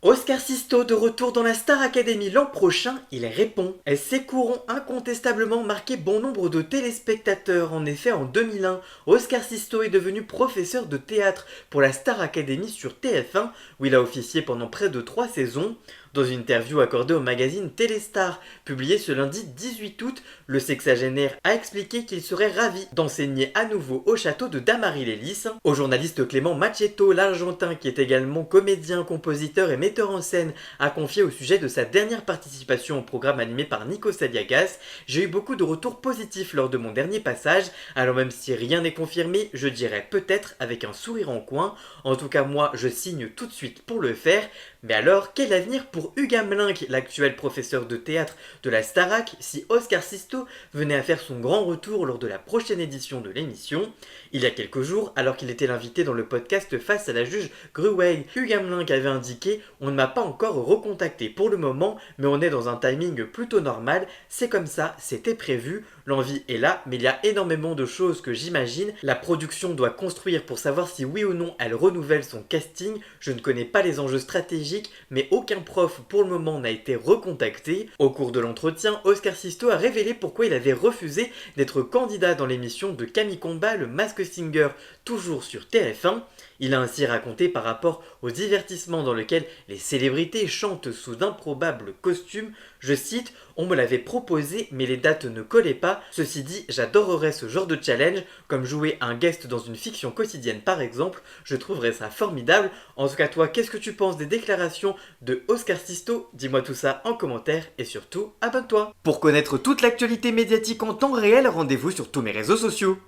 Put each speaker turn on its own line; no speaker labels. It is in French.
Oscar Sisto de retour dans la Star Academy l'an prochain, il répond. Ses cours ont incontestablement marqué bon nombre de téléspectateurs. En effet, en 2001, Oscar Sisto est devenu professeur de théâtre pour la Star Academy sur TF1, où il a officié pendant près de 3 saisons. Dans une interview accordée au magazine Téléstar, publiée ce lundi 18 août, le sexagénaire a expliqué qu'il serait ravi d'enseigner à nouveau au château de Damary-les-Lys. Au journaliste Clément Machetto, l'Argentin, qui est également comédien, compositeur et metteur en scène, a confié au sujet de sa dernière participation au programme animé par Nico Saliagas: j'ai eu beaucoup de retours positifs lors de mon dernier passage, alors même si rien n'est confirmé, je dirais peut-être avec un sourire en coin. En tout cas, moi, je signe tout de suite pour le faire. Mais alors, quel avenir pour Hugues Hamelin, l'actuel professeur de théâtre de la Starac, si Oscar Sisto venait à faire son grand retour lors de la prochaine édition de l'émission? Il y a quelques jours, alors qu'il était l'invité dans le podcast Face à la juge Gruway, Hugues Hamelin avait indiqué: on ne m'a pas encore recontacté pour le moment, mais on est dans un timing plutôt normal, c'est comme ça, c'était prévu, l'envie est là, mais il y a énormément de choses que j'imagine, la production doit construire pour savoir si oui ou non elle renouvelle son casting, je ne connais pas les enjeux stratégiques, mais aucun prof pour le moment n'a été recontacté. Au cours de l'entretien, Oscar Sisto a révélé pourquoi il avait refusé d'être candidat dans l'émission de Camille Combal, le Masked Singer, toujours sur TF1. Il a ainsi raconté par rapport au divertissement dans lequel les célébrités chantent sous d'improbables costumes, je cite: on me l'avait proposé mais les dates ne collaient pas, ceci dit j'adorerais ce genre de challenge, comme jouer un guest dans une fiction quotidienne par exemple, je trouverais ça formidable. En tout cas toi, qu'est-ce que tu penses des déclarations de Oscar Sisto? Dis-moi tout ça en commentaire et surtout abonne-toi. Pour connaître toute l'actualité médiatique en temps réel, rendez-vous sur tous mes réseaux sociaux.